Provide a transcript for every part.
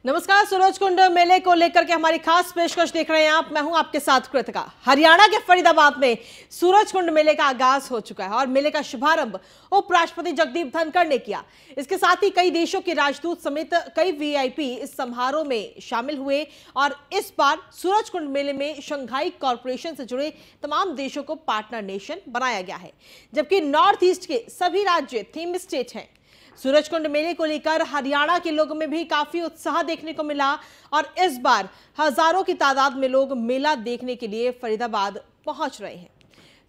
नमस्कार। सूरजकुंड मेले को लेकर के हमारी खास पेशकश देख रहे हैं आप। मैं हूं आपके साथ कृतिका। हरियाणा के फरीदाबाद में सूरजकुंड मेले का आगाज हो चुका है और मेले का शुभारंभ उपराष्ट्रपति जगदीप धनखड़ ने किया। इसके साथ ही कई देशों के राजदूत समेत कई वीआईपी इस समारोह में शामिल हुए और इस बार सूरजकुंड मेले में शंघाई कॉरपोरेशन से जुड़े तमाम देशों को पार्टनर नेशन बनाया गया है, जबकि नॉर्थ ईस्ट के सभी राज्य थीम स्टेट हैं। सूरजकुंड मेले को लेकर हरियाणा के लोगों में भी काफी उत्साह देखने को मिला और इस बार हजारों की तादाद में लोग मेला देखने के लिए फरीदाबाद पहुंच रहे हैं।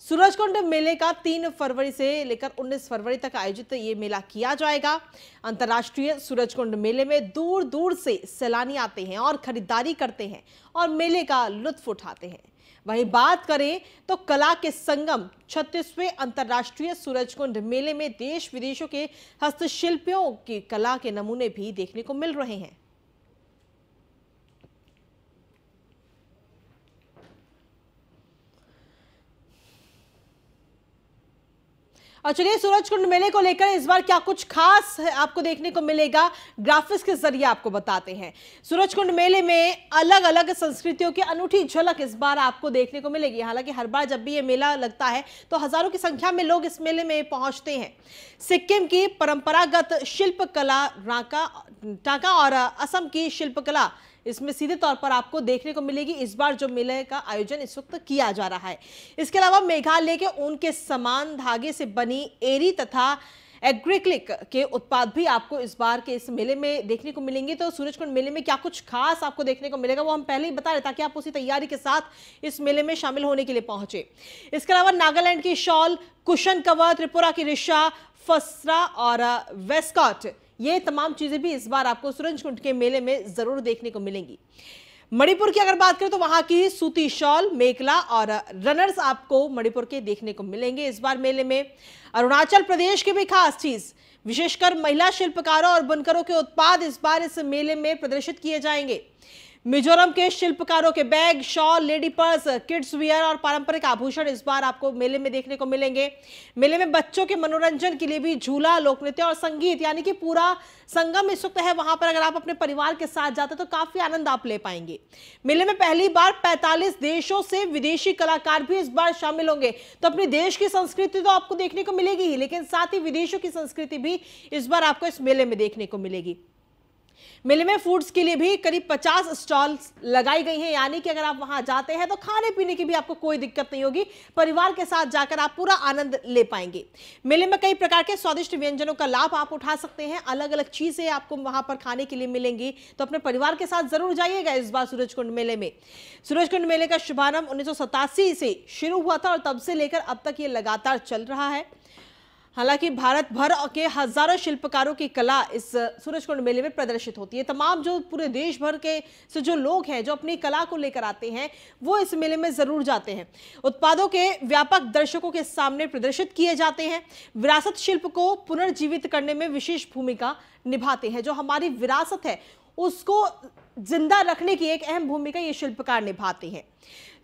सूरजकुंड मेले का 3 फरवरी से लेकर 19 फरवरी तक आयोजित ये मेला किया जाएगा। अंतर्राष्ट्रीय सूरजकुंड मेले में दूर दूर से सैलानी आते हैं और खरीदारी करते हैं और मेले का लुत्फ उठाते हैं। वहीं बात करें तो कला के संगम 36वें अंतर्राष्ट्रीय सूरजकुंड मेले में देश विदेशों के हस्तशिल्पियों की कला के नमूने भी देखने को मिल रहे हैं। और चलिए सूरजकुंड मेले को लेकर इस बार क्या कुछ खास है आपको देखने को मिलेगा, ग्राफिक्स के जरिए आपको बताते हैं। सूरजकुंड मेले में अलग अलग संस्कृतियों की अनूठी झलक इस बार आपको देखने को मिलेगी। हालांकि हर बार जब भी ये मेला लगता है तो हजारों की संख्या में लोग इस मेले में पहुंचते हैं। सिक्किम की परंपरागत शिल्पकला, टाका और असम की शिल्पकला इसमें सीधे तौर पर आपको देखने को मिलेगी। इस बार जो मेले का आयोजन इस वक्त किया जा रहा है, इसके अलावा मेघालय के ऊन के समान धागे से बनी एरी तथा एग्रीक्लिक के उत्पाद भी आपको इस बार के इस मेले में देखने को मिलेंगे। तो सूरजकुंड मेले में क्या कुछ खास आपको देखने को मिलेगा वो हम पहले ही बता रहे ताकि आप उसी तैयारी के साथ इस मेले में शामिल होने के लिए पहुंचे। इसके अलावा नागालैंड की शॉल, कुशन कवर, त्रिपुरा की रिशा, फसरा और वेस्कॉट, ये तमाम चीजें भी इस बार आपको सूरजकुंड के मेले में जरूर देखने को मिलेंगी। मणिपुर की अगर बात करें तो वहां की सूती शॉल, मेखला और रनर्स आपको मणिपुर के देखने को मिलेंगे इस बार मेले में। अरुणाचल प्रदेश की भी खास चीज, विशेषकर महिला शिल्पकारों और बुनकरों के उत्पाद इस बार इस मेले में प्रदर्शित किए जाएंगे। मिजोरम के शिल्पकारों के bag, shawl, lady purse, kids wear और पारंपरिक आभूषण इस बार आपको मेले में देखने को मिलेंगे। मेले में बच्चों के मनोरंजन के लिए भी झूला, लोक नृत्य और संगीत यानी कि पूरा संगम इस वक्त है। वहां पर अगर आप अपने परिवार के साथ जाते तो काफी आनंद आप ले पाएंगे। मेले में पहली बार 45 देशों से विदेशी कलाकार भी इस बार शामिल होंगे। तो अपने देश की संस्कृति तो आपको देखने को मिलेगी ही, लेकिन साथ ही विदेशों की संस्कृति भी इस बार आपको इस मेले में देखने को मिलेगी। मेले में फूड्स के लिए भी करीब 50 स्टॉल्स लगाई गई हैं, यानी कि अगर आप वहां जाते हैं तो खाने पीने की भी आपको कोई दिक्कत नहीं होगी। परिवार के साथ जाकर आप पूरा आनंद ले पाएंगे। मेले में कई प्रकार के स्वादिष्ट व्यंजनों का लाभ आप उठा सकते हैं। अलग अलग चीजें आपको वहां पर खाने के लिए मिलेंगी, तो अपने परिवार के साथ जरूर जाइएगा इस बार सूरजकुंड मेले में। सूरजकुंड मेले का शुभारंभ 1987 से शुरू हुआ था और तब से लेकर अब तक ये लगातार चल रहा है। हालांकि भारत भर के हजारों शिल्पकारों की कला इस सूरजकुंड मेले में प्रदर्शित होती है। तमाम जो पूरे देश भर के से जो लोग हैं जो अपनी कला को लेकर आते हैं वो इस मेले में जरूर जाते हैं। उत्पादों के व्यापक दर्शकों के सामने प्रदर्शित किए जाते हैं। विरासत शिल्प को पुनर्जीवित करने में विशेष भूमिका निभाते हैं। जो हमारी विरासत है उसको जिंदा रखने की एक अहम भूमिका ये शिल्पकार निभाते हैं।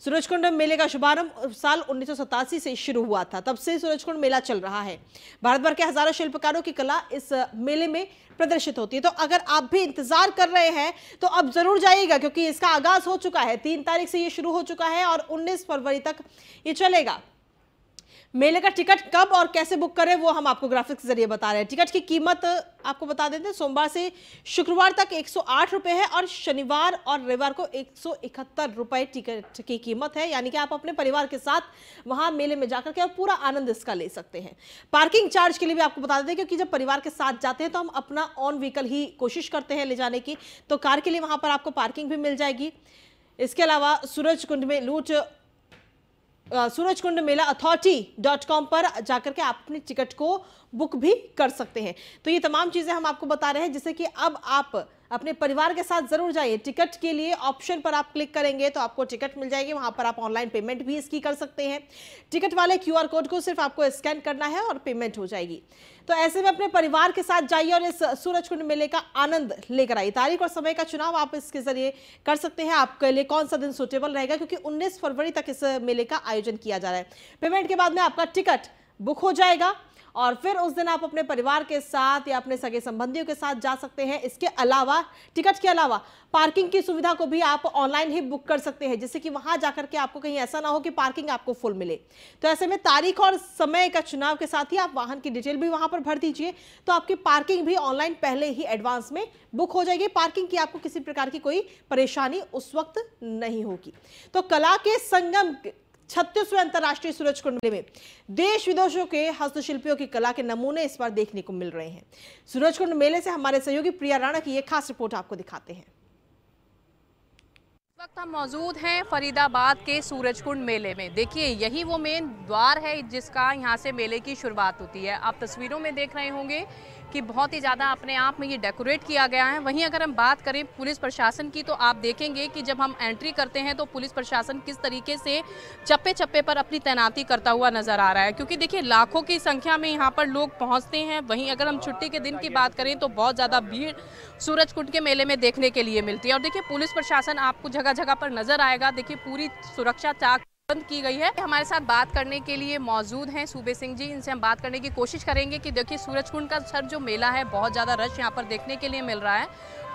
सूरजकुंड मेले का शुभारंभ साल 1987 से शुरू हुआ था, तब से सूरजकुंड मेला चल रहा है। भारत भर के हजारों शिल्पकारों की कला इस मेले में प्रदर्शित होती है। तो अगर आप भी इंतजार कर रहे हैं तो अब जरूर जाइएगा, क्योंकि इसका आगाज हो चुका है। 3 तारीख से ये शुरू हो चुका है और 19 फरवरी तक ये चलेगा। मेले का टिकट कब और कैसे बुक करें वो हम आपको ग्राफिक्स के जरिए बता रहे हैं। टिकट की कीमत आपको बता देते हैं, सोमवार से शुक्रवार तक 108 रुपए है और शनिवार और रविवार को 171 रुपए टिकट की कीमत है। यानी कि आप अपने परिवार के साथ वहां मेले में जाकर के और पूरा आनंद इसका ले सकते हैं। पार्किंग चार्ज के लिए भी आपको बता देते हैं, क्योंकि जब परिवार के साथ जाते हैं तो हम अपना ऑन व्हीकल ही कोशिश करते हैं ले जाने की, तो कार के लिए वहां पर आपको पार्किंग भी मिल जाएगी। इसके अलावा सूरजकुंड मेला अथॉरिटी.com पर जाकर के आप अपनी टिकट को बुक भी कर सकते हैं। तो ये तमाम चीजें हम आपको बता रहे हैं, जिससे कि अब आप अपने परिवार के साथ जरूर जाइए। टिकट के लिए ऑप्शन पर आप क्लिक करेंगे तो आपको टिकट मिल जाएगी। वहां पर आप ऑनलाइन पेमेंट भी इसकी कर सकते हैं। टिकट वाले QR कोड को सिर्फ आपको स्कैन करना है और पेमेंट हो जाएगी। तो ऐसे में अपने परिवार के साथ जाइए और इस सूरजकुंड मेले का आनंद लेकर आइए। तारीख और समय का चुनाव आप इसके जरिए कर सकते हैं। आपके लिए कौन सा दिन सूटेबल रहेगा, क्योंकि 19 फरवरी तक इस मेले का आयोजन किया जा रहा है। पेमेंट के बाद में आपका टिकट बुक हो जाएगा और फिर उस दिन आप अपने परिवार के साथ या अपने सगे संबंधियों के साथ जा सकते हैं। इसके अलावा टिकट के अलावा पार्किंग की सुविधा को भी आप ऑनलाइन ही बुक कर सकते हैं, जिससे कि वहां जाकर के आपको कहीं ऐसा ना हो कि पार्किंग आपको फुल मिले। तो ऐसे में तारीख और समय का चुनाव के साथ ही आप वाहन की डिटेल भी वहां पर भर दीजिए, तो आपकी पार्किंग भी ऑनलाइन पहले ही एडवांस में बुक हो जाएगी। पार्किंग की आपको किसी प्रकार की कोई परेशानी उस वक्त नहीं होगी। तो कला के संगम 36वें अंतर्राष्ट्रीय सूरजकुंड मेले में देश विदेशों के हस्तशिल्पियों की कला के नमूने इस बार देखने को मिल रहे हैं। सूरजकुंड मेले से हमारे सहयोगी प्रिया राणा की एक खास रिपोर्ट आपको दिखाते हैं। इस वक्त हम मौजूद हैं फरीदाबाद के सूरजकुंड मेले में। देखिए, यही वो मेन द्वार है जिसका यहाँ से मेले की शुरुआत होती है। आप तस्वीरों में देख रहे होंगे कि बहुत ही ज़्यादा अपने आप में ये डेकोरेट किया गया है। वहीं अगर हम बात करें पुलिस प्रशासन की, तो आप देखेंगे कि जब हम एंट्री करते हैं तो पुलिस प्रशासन किस तरीके से चप्पे चप्पे पर अपनी तैनाती करता हुआ नज़र आ रहा है, क्योंकि देखिए लाखों की संख्या में यहाँ पर लोग पहुँचते हैं। वहीं अगर हम छुट्टी के दिन की बात करें तो बहुत ज़्यादा भीड़ सूरजकुंड के मेले में देखने के लिए मिलती है। और देखिए पुलिस प्रशासन आपको जगह जगह पर नज़र आएगा। देखिए पूरी सुरक्षा चाक बंद की गई है। हमारे साथ बात करने के लिए मौजूद हैं सूबे सिंह जी। इनसे हम बात करने की कोशिश करेंगे कि देखिए सूरजकुंड का सर जो मेला है, बहुत ज़्यादा रश यहाँ पर देखने के लिए मिल रहा है।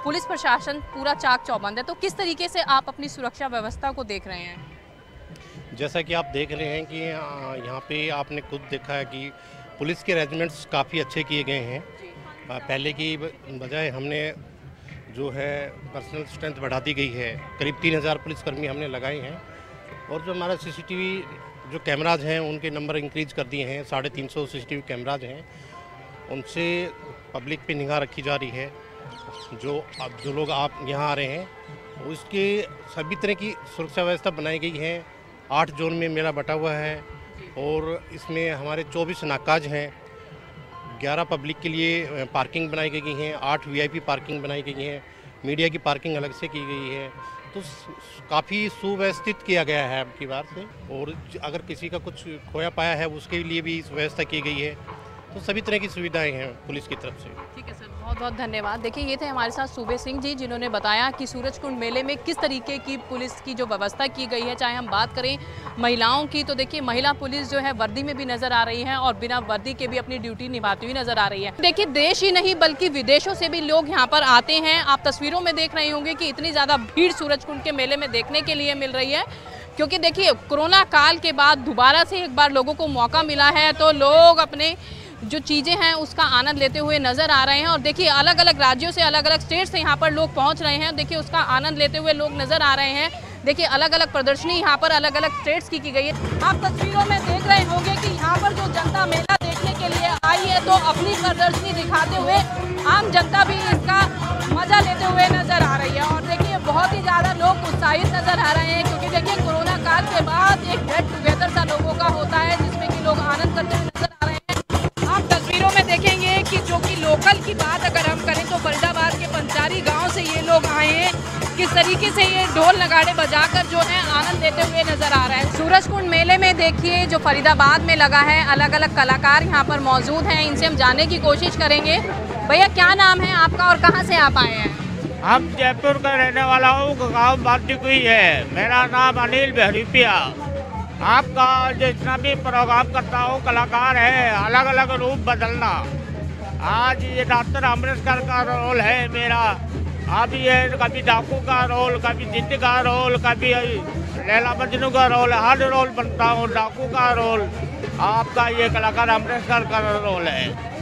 पुलिस प्रशासन पूरा चाक चौबंद है, तो किस तरीके से आप अपनी सुरक्षा व्यवस्था को देख रहे हैं? जैसा कि आप देख रहे हैं कि यहाँ पे आपने खुद देखा है कि पुलिस के अरेंजमेंट्स काफ़ी अच्छे किए गए हैं। पहले की बजाय हमने जो है पर्सनल स्ट्रेंथ बढ़ा दी गई है। करीब 3000 पुलिसकर्मी हमने लगाए हैं, और जो हमारा सीसीटीवी जो कैमराज हैं उनके नंबर इंक्रीज कर दिए हैं। 350 सीसीटीवी कैमराज हैं, उनसे पब्लिक पे निगाह रखी जा रही है। जो लोग आप यहाँ आ रहे हैं उसके सभी तरह की सुरक्षा व्यवस्था बनाई गई है। 8 जोन में मेला बटा हुआ है, और इसमें हमारे 24 नाकाज हैं। 11 पब्लिक के लिए पार्किंग बनाई गई हैं, 8 वीआईपी पार्किंग बनाई गई हैं, मीडिया की पार्किंग अलग से की गई है। तो काफ़ी सुव्यवस्थित किया गया है अब की बार से, और अगर किसी का कुछ खोया पाया है उसके लिए भी व्यवस्था की गई है। तो सभी तरह की सुविधाएं हैं पुलिस की तरफ से। ठीक है सर, बहुत बहुत धन्यवाद। देखिए ये थे हमारे साथ सूबे सिंह जी, जिन्होंने बताया कि सूरजकुंड मेले में किस तरीके की पुलिस की जो व्यवस्था की गई है। चाहे हम बात करें महिलाओं की, तो देखिए महिला पुलिस जो है वर्दी में भी नजर आ रही है, और बिना वर्दी के भी अपनी ड्यूटी निभाती हुई नजर आ रही है। देखिए देश ही नहीं बल्कि विदेशों से भी लोग यहाँ पर आते हैं। आप तस्वीरों में देख रहे होंगे कि इतनी ज़्यादा भीड़ सूरजकुंड के मेले में देखने के लिए मिल रही है, क्योंकि देखिए कोरोना काल के बाद दोबारा से एक बार लोगों को मौका मिला है, तो लोग अपने जो चीज़ें हैं उसका आनंद लेते हुए नज़र आ रहे हैं। और देखिए अलग अलग राज्यों से, अलग अलग स्टेट से यहाँ पर लोग पहुँच रहे हैं। देखिए उसका आनंद लेते हुए लोग नज़र आ रहे हैं। देखिए अलग अलग प्रदर्शनी यहाँ पर अलग अलग स्टेट्स की गई है। आप तस्वीरों में देख रहे होंगे कि यहाँ पर जो जनता मेला देखने के लिए आई है, तो अपनी प्रदर्शनी दिखाते हुए आम जनता भी इसका मजा लेते हुए नजर आ रही है। और देखिए बहुत ही ज़्यादा लोग उत्साहित नजर आ रहे हैं, क्योंकि देखिए कोरोना काल के बाद एक गेट टुगेदर सा लोगों का होता है, जिसमें कि लोग आनंद करते हुए नजर आ रहे हैं। आप तस्वीरों में देखेंगे कि जो कि लोकल की बात अगर हम करें तो फरीदाबाद के पंचारी गांव से ये लोग आए हैं। किस तरीके से ये ढोल नगाड़े बजाकर जो है आनंद लेते हुए नजर आ रहा है। सूरजकुंड मेले में देखिए जो फरीदाबाद में लगा है, अलग अलग कलाकार यहाँ पर मौजूद हैं। इनसे हम जानने की कोशिश करेंगे। भैया क्या नाम है आपका और कहाँ से आप आए हैं? हम जयपुर का रहने वाला हूँ, गाँव बाल्टीकुई है। मेरा नाम अनिल बहरीपिया। आपका जितना भी प्रोग्राम करता हूँ, कलाकार है, अलग अलग रूप बदलना। आज ये डॉक्टर अमृतसर का रोल है मेरा। अब ये कभी डाकू का रोल, कभी जिद्द का रोल, कभी लैला मजनू का रोल, हर रोल बनता हूँ। डाकू का रोल, आपका ये कलाकार अमृतसर का रोल है।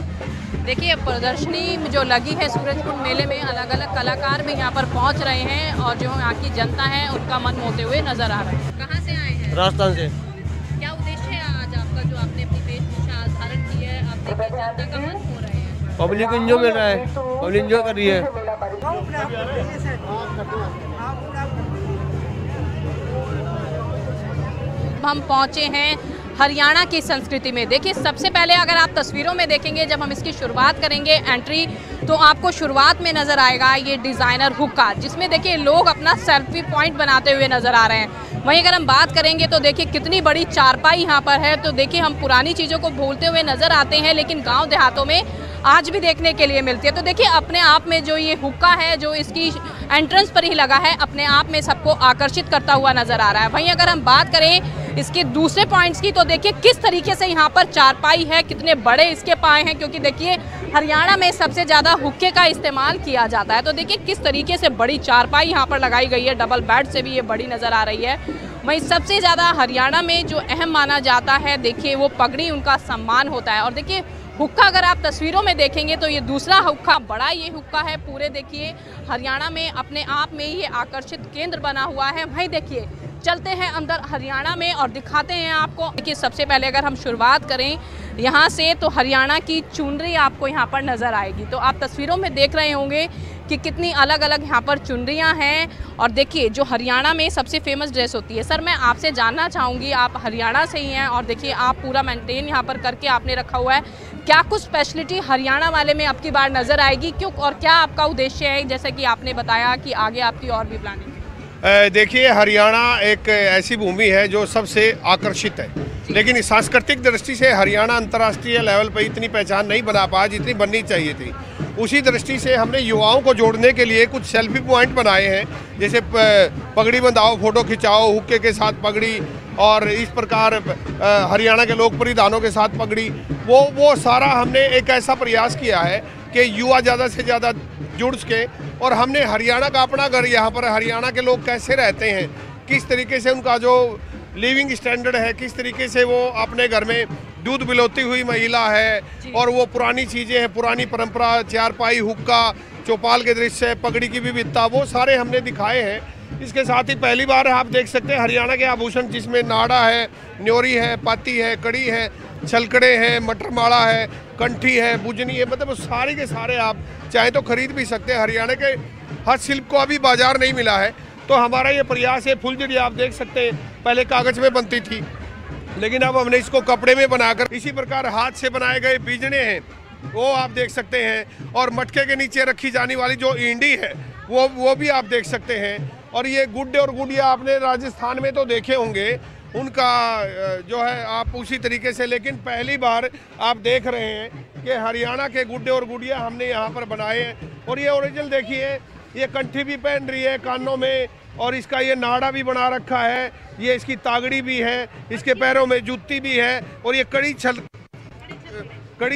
देखिए प्रदर्शनी जो लगी है सूरजकुंड मेले में, अलग अलग कलाकार भी यहाँ पर पहुँच रहे हैं, और जो यहाँ की जनता है उनका मन मोहते हुए नजर आ रहा है। कहाँ से आए हैं? राजस्थान से। क्या उद्देश्य है आज आपका, जो आपने अपनी वेशभूषा धारण की है? आप देखिए जनता का मन हो रहे हैं, पब्लिक एंजॉय मिल रहा है, पब्लिक एंजॉय कर रही है। हम पहुँचे हैं हरियाणा की संस्कृति में। देखिए सबसे पहले अगर आप तस्वीरों में देखेंगे, जब हम इसकी शुरुआत करेंगे एंट्री, तो आपको शुरुआत में नज़र आएगा ये डिज़ाइनर हुक्का, जिसमें देखिए लोग अपना सेल्फी पॉइंट बनाते हुए नज़र आ रहे हैं। वहीं अगर हम बात करेंगे तो देखिए कितनी बड़ी चारपाई यहाँ पर है। तो देखिए हम पुरानी चीज़ों को भूलते हुए नज़र आते हैं, लेकिन गाँव देहातों में आज भी देखने के लिए मिलती है। तो देखिए अपने आप में जो ये हुक्का है, जो इसकी एंट्रेंस पर ही लगा है, अपने आप में सबको आकर्षित करता हुआ नज़र आ रहा है। वहीं अगर हम बात करें इसके दूसरे पॉइंट्स की, तो देखिए किस तरीके से यहाँ पर चारपाई है, कितने बड़े इसके पाए हैं, क्योंकि देखिए हरियाणा में सबसे ज़्यादा हुक्के का इस्तेमाल किया जाता है। तो देखिए किस तरीके से बड़ी चारपाई यहाँ पर लगाई गई है, डबल बेड से भी ये बड़ी नज़र आ रही है। वहीं सबसे ज़्यादा हरियाणा में जो अहम माना जाता है, देखिए वो पगड़ी, उनका सम्मान होता है। और देखिए हुक्का अगर आप तस्वीरों में देखेंगे तो ये दूसरा हुक्का, बड़ा ये हुक्का है, पूरे देखिए हरियाणा में अपने आप में ये आकर्षित केंद्र बना हुआ है। वहीं देखिए चलते हैं अंदर हरियाणा में और दिखाते हैं आपको। देखिए सबसे पहले अगर हम शुरुआत करें यहाँ से, तो हरियाणा की चुनरी आपको यहाँ पर नज़र आएगी। तो आप तस्वीरों में देख रहे होंगे कि कितनी अलग अलग यहाँ पर चुनरियाँ हैं। और देखिए जो हरियाणा में सबसे फेमस ड्रेस होती है, सर मैं आपसे जानना चाहूँगी, आप हरियाणा से ही हैं और देखिए आप पूरा मेंटेन यहाँ पर करके आपने रखा हुआ है, क्या कुछ स्पेशलिटी हरियाणा वाले में आपकी बार नज़र आएगी, क्यों और क्या आपका उद्देश्य है, जैसे कि आपने बताया कि आगे आपकी और भी प्लानिंग? देखिए हरियाणा एक ऐसी भूमि है जो सबसे आकर्षित है, लेकिन सांस्कृतिक दृष्टि से हरियाणा अंतर्राष्ट्रीय लेवल पर इतनी पहचान नहीं बना पाया जितनी बननी चाहिए थी। उसी दृष्टि से हमने युवाओं को जोड़ने के लिए कुछ सेल्फी पॉइंट बनाए हैं, जैसे पगड़ी बंधाओ, फोटो खिंचाओ, हुक्के के साथ पगड़ी, और इस प्रकार हरियाणा के लोक परिधानों के साथ पगड़ी, वो सारा हमने एक ऐसा प्रयास किया है कि युवा ज़्यादा से ज़्यादा जुड़ सके। और हमने हरियाणा का अपना घर, यहाँ पर हरियाणा के लोग कैसे रहते हैं, किस तरीके से उनका जो लिविंग स्टैंडर्ड है, किस तरीके से वो अपने घर में दूध बिलोती हुई महिला है, और वो पुरानी चीज़ें हैं, पुरानी परंपरा, चारपाई, हुक्का, चौपाल के दृश्य, पगड़ी की विविधता, वो सारे हमने दिखाए हैं। इसके साथ ही पहली बार आप देख सकते हैं हरियाणा के आभूषण, जिसमें नाड़ा है, न्योरी है, पाती है, कड़ी है, छलकड़े हैं, मटरमाला है, कंठी है, बुजनी है, मतलब सारे के सारे आप चाहे तो खरीद भी सकते हैं। हरियाणा के हस्तशिल्प को अभी बाजार नहीं मिला है, तो हमारा ये प्रयास है। फुलझड़ी आप देख सकते हैं, पहले कागज में बनती थी, लेकिन अब हमने इसको कपड़े में बनाकर, इसी प्रकार हाथ से बनाए गए बीजने हैं, वो आप देख सकते हैं। और मटके के नीचे रखी जाने वाली जो ईंडी है, वो भी आप देख सकते हैं। और ये गुड्डे और गुड़िया आपने राजस्थान में तो देखे होंगे, उनका जो है आप उसी तरीके से, लेकिन पहली बार आप देख रहे हैं कि हरियाणा के गुड्डे और गुड़िया हमने यहाँ पर बनाए हैं। और ये ओरिजिनल देखिए, ये कंठी भी पहन रही है कानों में, और इसका ये नाड़ा भी बना रखा है, ये इसकी तागड़ी भी है, इसके पैरों में जूती भी है, और ये कड़ी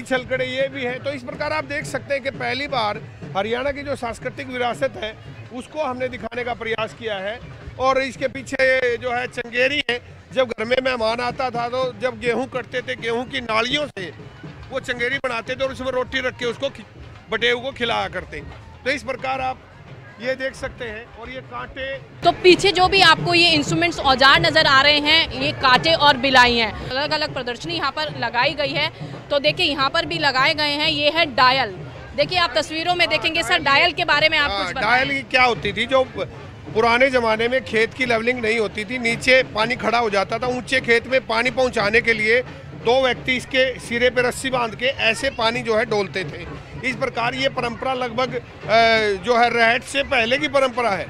छलकड़े ये भी है। तो इस प्रकार आप देख सकते हैं कि पहली बार हरियाणा की जो सांस्कृतिक विरासत है उसको हमने दिखाने का प्रयास किया है। और इसके पीछे जो है चंगेरी है, जब घर में मेहमान आता था तो जब गेहूं कटते थे, गेहूं की नालियों से वो चंगेरी बनाते थे और उसमें रोटी रख के उसको बटेऊ को खिलाया करते। तो इस प्रकार आप ये देख सकते हैं। और ये कांटे, तो पीछे जो भी आपको ये इंस्ट्रूमेंट्स, औजार नज़र आ रहे हैं, ये कांटे और बिलाई हैं। अलग अलग प्रदर्शनी यहाँ पर लगाई गई है। तो देखिए यहाँ पर भी लगाए गए हैं, ये है डायल। देखिए आप तस्वीरों में देखेंगे। सर डायल के बारे में आप कुछ बताएं। डायल की क्या होती थी, जो पुराने ज़माने में खेत की लेवलिंग नहीं होती थी, नीचे पानी खड़ा हो जाता था, ऊंचे खेत में पानी पहुंचाने के लिए दो व्यक्ति इसके सिरे पे रस्सी बांध के ऐसे पानी जो है डोलते थे। इस प्रकार ये परंपरा लगभग जो है रहट से पहले की परंपरा है।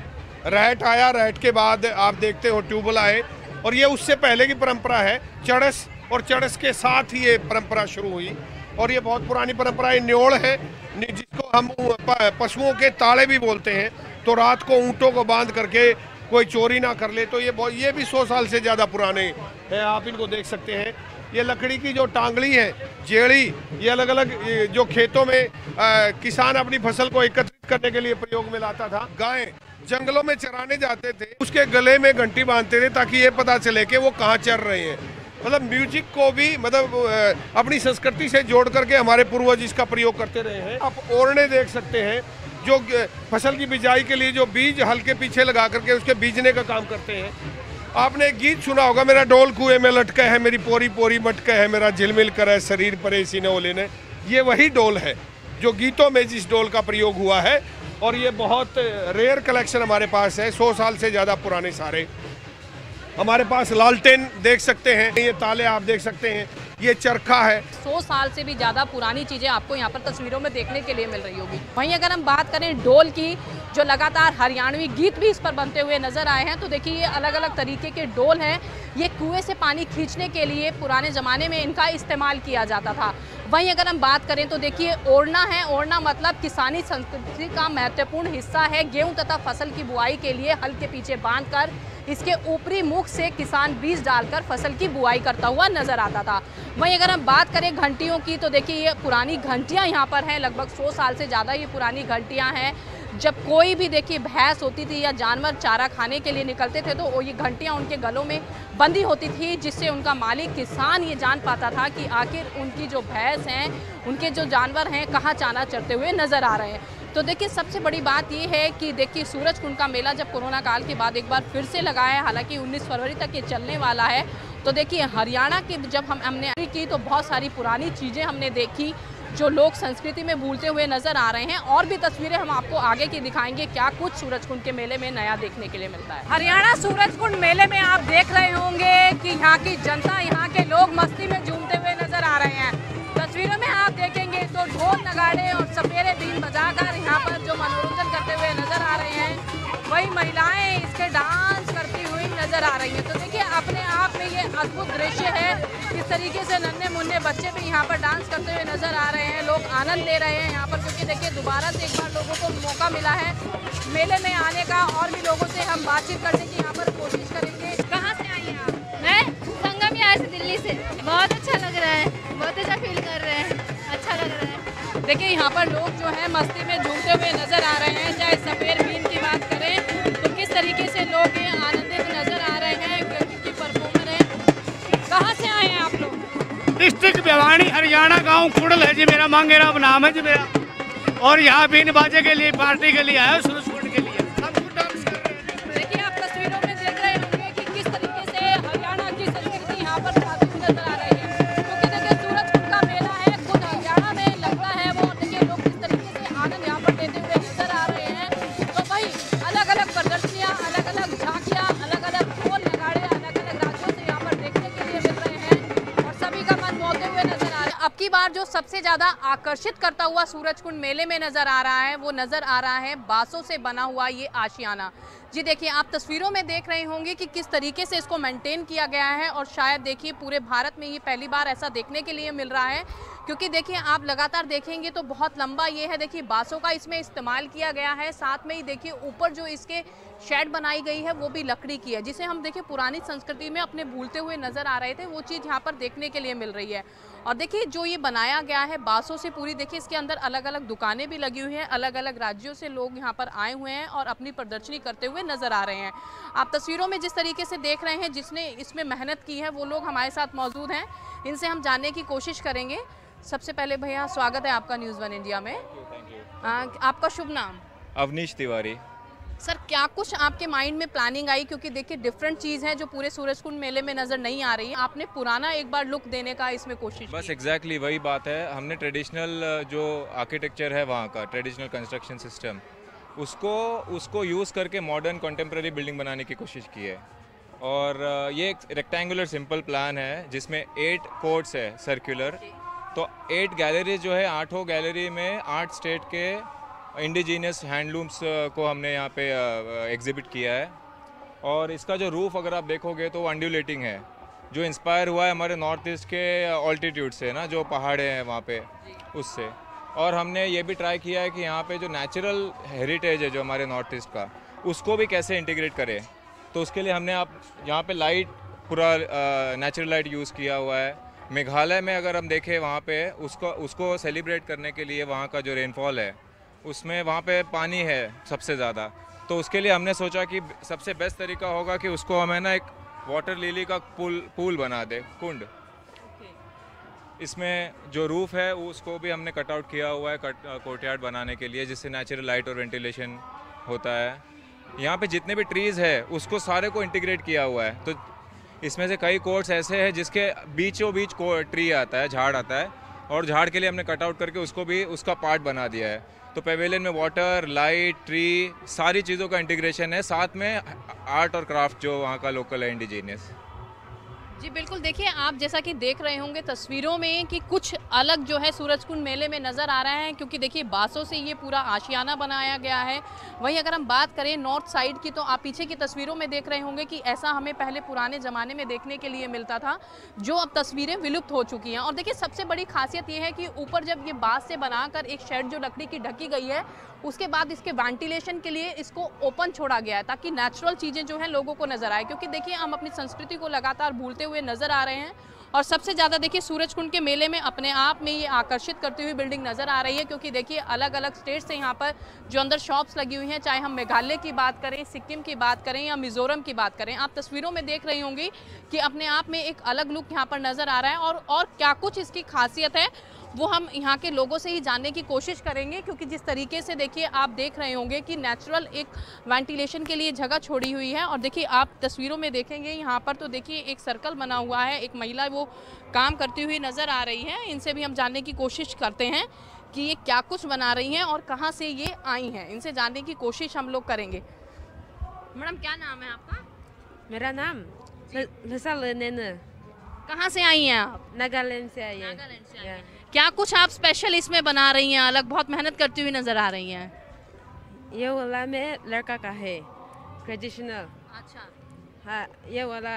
रहट आया, रहट के बाद आप देखते हो ट्यूबवेल आए, और ये उससे पहले की परंपरा है। चड़स, और चड़स के साथ ही ये परंपरा शुरू हुई, और ये बहुत पुरानी परंपरा है। न्योड़ है, जिसको हम पशुओं के ताले भी बोलते हैं। तो रात को ऊँटों को बांध करके कोई चोरी ना कर ले, तो ये भी 100 साल से ज़्यादा पुराने हैं। आप इनको देख सकते हैं। ये लकड़ी की जो टांगड़ी है, जेड़ी, ये अलग अलग जो खेतों में किसान अपनी फसल को एकत्रित करने के लिए प्रयोग में लाता था। गाय जंगलों में चराने जाते थे, उसके गले में घंटी बांधते थे ताकि ये पता चले कि वो कहाँ चर रहे हैं। मतलब म्यूजिक को भी अपनी संस्कृति से जोड़ करके हमारे पूर्वज इसका प्रयोग करते रहे हैं। आप ओरने देख सकते हैं, जो फसल की बिजाई के लिए जो बीज हल्के पीछे लगा करके उसके बीजने का काम करते हैं। आपने एक गीत सुना होगा, मेरा डोल कुएं में लटका है, मेरी पोरी पोरी मटका है, मेरा झिलमिल करे शरीर परे सीने ओले ने। ये वही डोल है जो गीतों में जिस डोल का प्रयोग हुआ है। और ये बहुत रेयर कलेक्शन हमारे पास है, 100 साल से ज़्यादा पुराने सारे हमारे पास। लालटेन देख सकते हैं, ये ताले आप देख सकते हैं, ये चरखा है। 100 साल से भी ज़्यादा पुरानी चीज़ें आपको यहाँ पर तस्वीरों में देखने के लिए मिल रही होगी। वहीं अगर हम बात करें डोल की, जो लगातार हरियाणवी गीत भी इस पर बनते हुए नजर आए हैं, तो देखिए ये अलग अलग तरीके के डोल हैं। ये कुएं से पानी खींचने के लिए पुराने ज़माने में इनका इस्तेमाल किया जाता था। वहीं अगर हम बात करें तो देखिए ओढ़ना है। ओढ़ना मतलब किसानी संस्कृति का महत्वपूर्ण हिस्सा है। गेहूँ तथा फसल की बुआई के लिए हल के पीछे बांधकर इसके ऊपरी मुख से किसान बीज डालकर फसल की बुआई करता हुआ नजर आता था। वहीं अगर हम बात करें घंटियों की तो देखिए ये पुरानी घंटियां यहाँ पर हैं, लगभग 100 साल से ज़्यादा ये पुरानी घंटियां हैं। जब कोई भी देखिए भैंस होती थी या जानवर चारा खाने के लिए निकलते थे तो ये घंटियां उनके गलों में बंधी होती थी, जिससे उनका मालिक किसान ये जान पाता था कि आखिर उनकी जो भैंस हैं, उनके जो जानवर हैं कहाँ चारा चरते हुए नज़र आ रहे हैं। तो देखिए सबसे बड़ी बात ये है कि देखिए सूरजकुंड का मेला जब कोरोना काल के बाद एक बार फिर से लगा है, हालांकि 19 फरवरी तक ये चलने वाला है। तो देखिए हरियाणा की जब हमने की तो बहुत सारी पुरानी चीज़ें हमने देखी जो लोग संस्कृति में भूलते हुए नजर आ रहे हैं। और भी तस्वीरें हम आपको आगे की दिखाएंगे क्या कुछ सूरजकुंड के मेले में नया देखने के लिए मिलता है। हरियाणा सूरजकुंड मेले में आप देख रहे होंगे कि यहाँ की जनता, यहाँ के लोग मस्ती में झूमते हुए नजर आ रहे हैं। तस्वीरों में आप देखेंगे तो ढोल नगाड़े और सपेरे बीन बजाकर यहाँ पर जो मनोरंजन करते हुए नजर आ रहे हैं, वही महिलाएं इसके डांस करती हुई नजर आ रही हैं। तो देखिए अपने आप में ये अद्भुत दृश्य है, किस तरीके से नन्हे मुन्ने बच्चे भी यहाँ पर डांस करते हुए नजर आ रहे हैं। लोग आनंद ले रहे हैं यहाँ पर, क्योंकि देखिए दोबारा से एक बार लोगों को मौका मिला है मेले में आने का। और भी लोगों से हम बातचीत करने की यहाँ पर कोशिश करेंगे। कहाँ से आई हैं आप? मैं संगम यहाँ से, दिल्ली से। बहुत अच्छा लग रहा है, बहुत अच्छा फील कर रहे हैं, अच्छा लग रहा है। देखिए यहाँ पर लोग जो है मस्ती में झूमते हुए नजर आ रहे हैं। चाहे सफेद बीन की बात करें तो किस तरीके से लोग ये आनंदित नजर आ रहे हैं, क्योंकि परफॉर्मर है। कहाँ से आए हैं आप लोग? डिस्ट्रिक्ट भिवानी, हरियाणा, गांव कुड़ल है जी मेरा, मांगेरा नाम है जी मेरा। और यहाँ बीन बाजे के लिए, पार्टी के लिए आया, सूरजकुंड के लिए। देखिए आप तस्वीरों में देख रहे होंगे कि किस तरीके से हरियाणा की संस्कृति यहाँ पर साथ में नजर आ रही है, क्योंकि देखिए सूरजकुंड का मेला है, खुद हरियाणा में लगता है वो। देखिए लोग किस तरीके से आनंद यहाँ पर लेते हुए नजर आ रहे हैं। तो वही अलग अलग प्रदर्शनियाँ, अलग अलग झांकियाँ, अलग अलग ढोल नगाड़े अलग अलग राज्यों से यहाँ पर देखने के लिए मिल रहे हैं और सभी का मन मोहते हुए नजर आ रहा है। अब की बार जो सबसे ज्यादा आकर्षित करता हुआ सूरजकुंड मेले में नजर आ रहा है, वो नजर आ रहा है बांसों से बना हुआ ये आशियाना। जी देखिए आप तस्वीरों में देख रहे होंगे कि किस तरीके से इसको मेंटेन किया गया है, और शायद देखिए पूरे भारत में ये पहली बार ऐसा देखने के लिए मिल रहा है। क्योंकि देखिए आप लगातार देखेंगे तो बहुत लंबा ये है, देखिए बांसों का इसमें इस्तेमाल किया गया है। साथ में ही देखिए ऊपर जो इसके शेड बनाई गई है वो भी लकड़ी की है, जिसे हम देखिए पुरानी संस्कृति में अपने भूलते हुए नजर आ रहे थे, वो चीज़ यहाँ पर देखने के लिए मिल रही है। और देखिए जो ये बनाया गया है बांसों से पूरी, देखिए इसके अंदर अलग अलग दुकानें भी लगी हुई हैं, अलग अलग राज्यों से लोग यहाँ पर आए हुए हैं और अपनी प्रदर्शनी करते हुए नजर आ रहे हैं। आप तस्वीरों में जिस तरीके से देख रहे हैं, जिसने इसमें मेहनत की है वो लोग हमारे साथ मौजूद हैं, इनसे हम जानने की कोशिश करेंगे। सबसे पहले भैया स्वागत है आपका न्यूज़ 1 इंडिया में। आपका शुभ नाम? अवनीश तिवारी। सर क्या कुछ आपके माइंड में प्लानिंग आई, क्योंकि देखिए डिफरेंट चीज़ है जो पूरे सूरजकुंड मेले में नज़र नहीं आ रही है, आपने पुराना एक बार लुक देने का इसमें कोशिश बस की। एग्जैक्टली वही बात है। हमने ट्रेडिशनल जो आर्किटेक्चर है वहाँ का, ट्रेडिशनल कंस्ट्रक्शन सिस्टम, उसको यूज़ करके मॉडर्न कंटेम्प्रेरी बिल्डिंग बनाने की कोशिश की है। और ये एक रेक्टेंगुलर सिंपल प्लान है जिसमें 8 कोर्ट्स है सर्कुलर। तो 8 गैलरीज जो है, 8 गैलरी में 8 स्टेट के इंडिजीनियस हैंडलूम्स को हमने यहाँ पे एग्जिबिट किया है। और इसका जो रूफ़ अगर आप देखोगे तो वो अंड्यूलेटिंग है, जो इंस्पायर हुआ है हमारे नॉर्थ ईस्ट के ऑल्टीट्यूड से ना, जो पहाड़े हैं वहाँ पे, उससे। और हमने ये भी ट्राई किया है कि यहाँ पे जो नेचुरल हेरिटेज है जो हमारे नॉर्थ ईस्ट का, उसको भी कैसे इंटीग्रेट करें। तो उसके लिए हमने आप यहाँ पे लाइट, पूरा नेचुरल लाइट यूज़ किया हुआ है। मेघालय में अगर हम देखें वहाँ पे उसको सेलिब्रेट करने के लिए वहाँ का जो रेनफॉल है उसमें वहाँ पे पानी है सबसे ज़्यादा, तो उसके लिए हमने सोचा कि सबसे बेस्ट तरीका होगा कि उसको हमें ना एक वाटर लिली का पूल बना दे, कुंड। इसमें जो रूफ़ है उसको भी हमने कट आउट किया हुआ है कोर्टयार्ड बनाने के लिए, जिससे नेचुरल लाइट और वेंटिलेशन होता है। यहाँ पे जितने भी ट्रीज़ है उसको सारे को इंटीग्रेट किया हुआ है। तो इसमें से कई कोर्ट्स ऐसे हैं जिसके बीचों बीच ट्री आता है, झाड़ आता है, और झाड़ के लिए हमने कट आउट करके उसको भी उसका पार्ट बना दिया है। तो पेवेलियन में वाटर, लाइट, ट्री, सारी चीज़ों का इंटीग्रेशन है, साथ में आर्ट और क्राफ्ट जो वहाँ का लोकल है इंडिजीनियस। जी बिल्कुल, देखिए आप जैसा कि देख रहे होंगे तस्वीरों में कि कुछ अलग जो है सूरजकुंड मेले में नज़र आ रहा है, क्योंकि देखिए बांसों से ये पूरा आशियाना बनाया गया है। वहीं अगर हम बात करें नॉर्थ साइड की, तो आप पीछे की तस्वीरों में देख रहे होंगे कि ऐसा हमें पहले पुराने ज़माने में देखने के लिए मिलता था, जो अब तस्वीरें विलुप्त हो चुकी हैं। और देखिए सबसे बड़ी खासियत ये है कि ऊपर जब ये बांस से बनाकर एक शेड जो लकड़ी की ढकी गई है, उसके बाद इसके वेंटिलेशन के लिए इसको ओपन छोड़ा गया है, ताकि नेचुरल चीज़ें जो हैं लोगों को नज़र आए। क्योंकि देखिए हम अपनी संस्कृति को लगातार भूलते हुए नज़र आ रहे हैं। और सबसे ज़्यादा देखिए सूरजकुंड के मेले में अपने आप में ये आकर्षित करती हुई बिल्डिंग नज़र आ रही है, क्योंकि देखिए अलग अलग स्टेट से यहाँ पर जो अंदर शॉप्स लगी हुई हैं, चाहे हम मेघालय की बात करें, सिक्किम की बात करें या मिज़ोरम की बात करें, आप तस्वीरों में देख रही होंगी कि अपने आप में एक अलग लुक यहाँ पर नज़र आ रहा है। और क्या कुछ इसकी खासियत है वो हम यहाँ के लोगों से ही जानने की कोशिश करेंगे, क्योंकि जिस तरीके से देखिए आप देख रहे होंगे कि नेचुरल एक वेंटिलेशन के लिए जगह छोड़ी हुई है। और देखिए आप तस्वीरों में देखेंगे यहाँ पर, तो देखिए एक सर्कल बना हुआ है, एक महिला वो काम करती हुई नज़र आ रही है। इनसे भी हम जानने की कोशिश करते हैं कि ये क्या कुछ बना रही हैं और कहाँ से ये आई हैं, इनसे जानने की कोशिश हम लोग करेंगे। मैडम क्या नाम है आपका? मेरा नाम लसा। कहाँ से आई हैं आप? नागालैंड से आई है। नागालैंड से आई हैं। क्या कुछ आप स्पेशल इसमें बना रही हैं, अलग बहुत मेहनत करती हुई नजर आ रही हैं? ये वाला में लड़का का है, ट्रेडिशनल। अच्छा। हाँ, ये वाला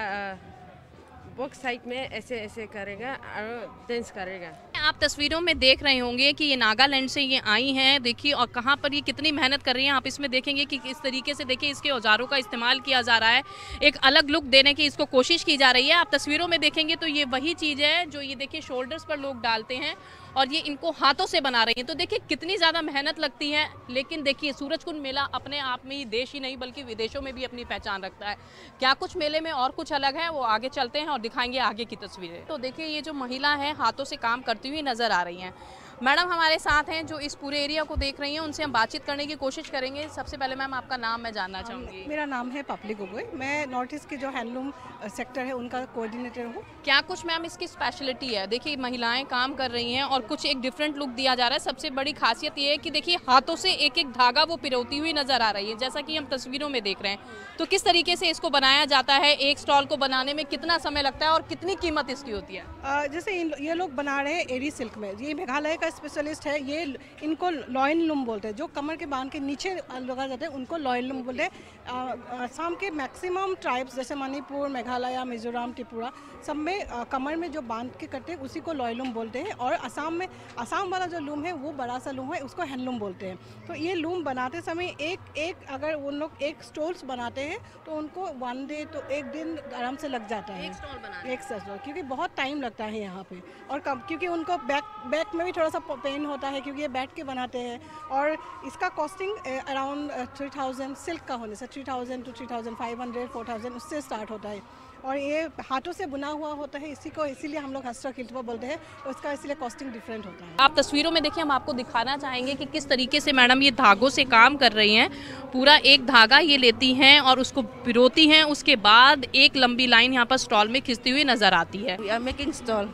बॉक्स साइड में ऐसे ऐसे करेगा और डांस करेगा। आप तस्वीरों में देख रहे होंगे कि ये नागालैंड से ये आई हैं, देखिए, और कहाँ पर ये कितनी मेहनत कर रही हैं। आप इसमें देखेंगे कि किस तरीके से देखिए इसके औजारों का इस्तेमाल किया जा रहा है, एक अलग लुक देने की इसको कोशिश की जा रही है। आप तस्वीरों में देखेंगे तो ये वही चीज़ है जो ये देखिए शोल्डर्स पर लोग डालते हैं और ये इनको हाथों से बना रही हैं। तो देखिए कितनी ज़्यादा मेहनत लगती है, लेकिन देखिए सूरजकुंड मेला अपने आप में ही देश ही नहीं बल्कि विदेशों में भी अपनी पहचान रखता है। क्या कुछ मेले में और कुछ अलग है, वो आगे चलते हैं और दिखाएंगे आगे की तस्वीरें। तो देखिए ये जो महिला है हाथों से काम करती हुई नज़र आ रही हैं। मैडम हमारे साथ हैं जो इस पूरे एरिया को देख रही हैं, उनसे हम बातचीत करने की कोशिश करेंगे। सबसे पहले मैम आपका नाम मैं जानना चाहूँगी। मेरा नाम है पापली गोगोई, मैं नॉर्थ ईस्ट की जो हैंडलूम सेक्टर है उनका कोऑर्डिनेटर हूँ। क्या कुछ मैम इसकी स्पेशलिटी है? देखिए महिलाएं काम कर रही हैं और कुछ एक डिफरेंट लुक दिया जा रहा है। सबसे बड़ी खासियत ये है कि देखिए हाथों से एक एक धागा वो पिरोती हुई नजर आ रही है, जैसा कि हम तस्वीरों में देख रहे हैं। तो किस तरीके से इसको बनाया जाता है, एक स्टॉल को बनाने में कितना समय लगता है और कितनी कीमत इसकी होती है? जैसे ये लोग बना रहे हैं एरी सिल्क में, ये मेघालय का स्पेशलिस्ट है। ये इनको लॉयन लूम बोलते हैं, जो कमर के बांध के नीचे लगाए जाते हैं उनको लॉयन लूम बोलते हैं। असम के मैक्सिमम ट्राइब्स जैसे मणिपुर, मेघालय, मिजोरम, त्रिपुरा सब में कमर में जो बांध के करते हैं उसी को लॉय लूम बोलते हैं। और असम वाला जो लूम है वो बड़ा सा लूम है, उसको हैंडलूम बोलते हैं। तो ये लूम बनाते समय एक अगर उन लोग एक स्टॉल्स बनाते हैं तो उनको 1 डे तो 1 दिन आराम से लग जाता है, एक स्टॉल, क्योंकि बहुत टाइम लगता है यहाँ पे। और क्योंकि उनको बैक में भी थोड़ा सा पेन होता है क्योंकि ये बैठ के बनाते हैं। और इसका कॉस्टिंग अराउंड 3000 सिल्क का होने से 3000 to 3500 4000 उससे स्टार्ट होता है। और ये हाथों से बुना हुआ होता है, इसीलिए हम लोग हस्तशिल्प बोलते हैं, उसका इसलिए कॉस्टिंग डिफरेंट होता है। आप तस्वीरों में देखिए, हम आपको दिखाना चाहेंगे कि किस तरीके से मैडम ये धागों से काम कर रही हैं। पूरा एक धागा ये लेती हैं और उसको पिरोती हैं, उसके बाद एक लंबी लाइन यहाँ पर स्टॉल में खिंचती हुई नजर आती है। We are making stall.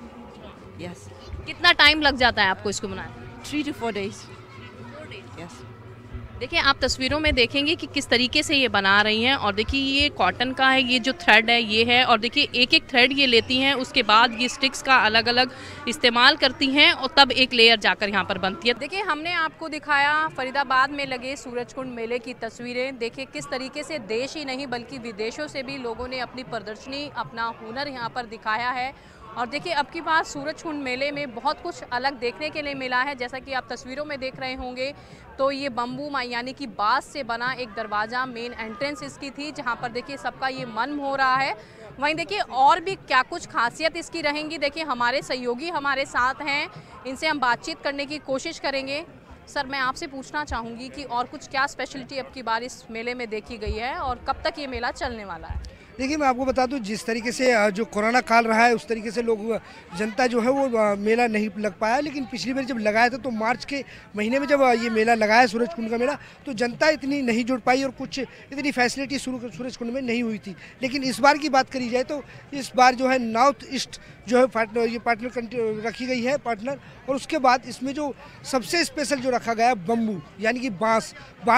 Yes. कितना टाइम लग जाता है आपको इसको बनाने? 3 to 4 days. Yes. देखिए आप तस्वीरों में देखेंगे कि किस तरीके से ये बना रही हैं। और देखिए ये कॉटन का है, ये जो थ्रेड है ये है, और देखिए एक एक थ्रेड ये लेती हैं, उसके बाद ये स्टिक्स का अलग अलग इस्तेमाल करती हैं और तब एक लेयर जाकर यहाँ पर बनती है। देखिए हमने आपको दिखाया फरीदाबाद में लगे सूरजकुंड मेले की तस्वीरें। देखिए किस तरीके से देश ही नहीं बल्कि विदेशों से भी लोगों ने अपनी प्रदर्शनी, अपना हुनर यहाँ पर दिखाया है। और देखिए अब की बात सूरजकुंड मेले में बहुत कुछ अलग देखने के लिए मिला है। जैसा कि आप तस्वीरों में देख रहे होंगे तो ये बम्बू यानी कि बांस से बना एक दरवाज़ा मेन एंट्रेंस इसकी थी, जहाँ पर देखिए सबका ये मन हो रहा है। वहीं देखिए और भी क्या कुछ खासियत इसकी रहेंगी, देखिए हमारे सहयोगी हमारे साथ हैं, इनसे हम बातचीत करने की कोशिश करेंगे। सर मैं आपसे पूछना चाहूँगी कि और कुछ क्या स्पेशलिटी अब की बार इस मेले में देखी गई है और कब तक ये मेला चलने वाला है? देखिए मैं आपको बता दूं, जिस तरीके से जो कोरोना काल रहा है उस तरीके से लोग जनता जो है वो मेला नहीं लग पाया। लेकिन पिछली बार जब लगाया था तो मार्च के महीने में जब ये मेला लगाया सूरजकुंड का मेला, तो जनता इतनी नहीं जुड़ पाई और कुछ इतनी फैसिलिटी सूरजकुंड में नहीं हुई थी। लेकिन इस बार की बात करी जाए तो इस बार जो है नॉर्थ ईस्ट जो है ये पार्टनर रखी गई है पार्टनर। और उसके बाद इसमें जो सबसे स्पेशल जो रखा गया बम्बू यानी कि बांस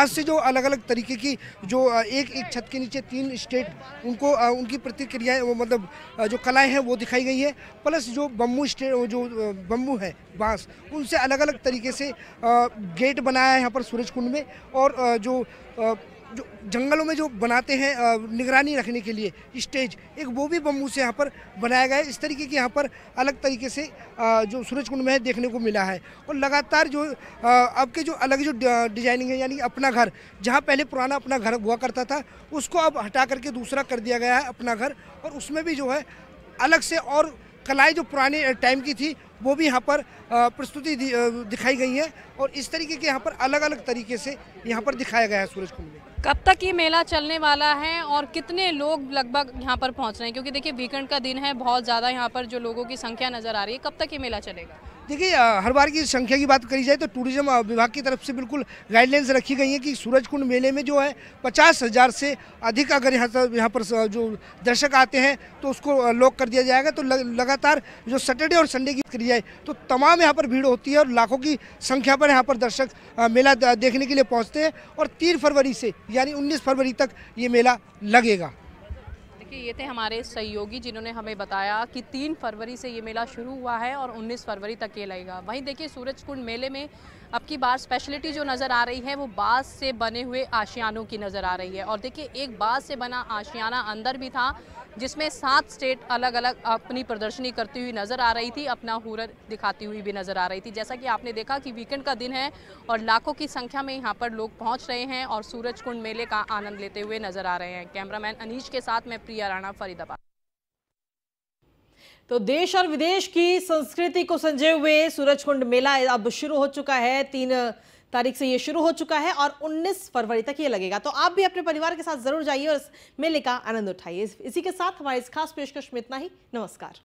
से जो अलग अलग तरीके की जो एक छत के नीचे 3 स्टेट उनको उनको उनकी प्रतिक्रियाएं मतलब जो कलाएं हैं वो दिखाई गई है। प्लस जो बम्बू है बांस, उनसे अलग अलग तरीके से गेट बनाया है यहाँ पर सूरज कुंड में। और जो जंगलों में जो बनाते हैं निगरानी रखने के लिए स्टेज, एक वो भी बम्बू से यहाँ पर बनाया गया है। इस तरीके के यहाँ पर अलग तरीके से जो सूरज कुंड में है देखने को मिला है। और लगातार जो अब के जो अलग जो डिजाइनिंग है, यानी अपना घर, जहाँ पहले पुराना अपना घर हुआ करता था उसको अब हटा करके दूसरा कर दिया गया है अपना घर। और उसमें भी जो है अलग से और कलाएँ जो पुराने टाइम की थी वो भी यहाँ पर प्रस्तुति दिखाई गई है। और इस तरीके के यहाँ पर अलग अलग तरीके से यहाँ पर दिखाया गया है सूरज कुंड में। कब तक ये मेला चलने वाला है और कितने लोग लगभग यहाँ पर पहुँच रहे हैं? क्योंकि देखिए वीकेंड का दिन है, बहुत ज़्यादा यहाँ पर जो लोगों की संख्या नज़र आ रही है। कब तक ये मेला चलेगा? देखिए, हर बार की संख्या की बात करी जाए तो टूरिज्म विभाग की तरफ से बिल्कुल गाइडलाइंस रखी गई है कि सूरज कुंड मेले में जो है 50,000 से अधिक अगर यहाँ पर जो दर्शक आते हैं तो उसको लॉक कर दिया जाएगा। तो लगातार जो सैटरडे और संडे की करी जाए तो तमाम यहाँ पर भीड़ होती है और लाखों की संख्या पर यहाँ पर दर्शक मेला देखने के लिए पहुँचते हैं। और 3 फरवरी से यानी 19 फरवरी तक ये मेला लगेगा। ये थे हमारे सहयोगी जिन्होंने हमें बताया कि 3 फरवरी से ये मेला शुरू हुआ है और 19 फरवरी तक ये लगेगा। वहीं देखिए सूरज कुंड मेले में अब की बार स्पेशलिटी जो नज़र आ रही है वो बांस से बने हुए आशियानों की नज़र आ रही है। और देखिए एक बांस से बना आशियाना अंदर भी था जिसमें 7 स्टेट अलग अलग अपनी प्रदर्शनी करती हुई नज़र आ रही थी, अपना हुनर दिखाती हुई भी नज़र आ रही थी। जैसा कि आपने देखा कि वीकेंड का दिन है और लाखों की संख्या में यहाँ पर लोग पहुँच रहे हैं और सूरज कुंड मेले का आनंद लेते हुए नज़र आ रहे हैं। कैमरामैन अनीश के साथ मैं प्रिया राणा, फरीदाबाद। तो देश और विदेश की संस्कृति को संजोए हुए सूरज कुंड मेला अब शुरू हो चुका है। 3 तारीख से ये शुरू हो चुका है और 19 फरवरी तक ये लगेगा। तो आप भी अपने परिवार के साथ जरूर जाइए और इस मेले का आनंद उठाइए। इसी के साथ हमारे इस खास पेशकश में इतना ही। नमस्कार।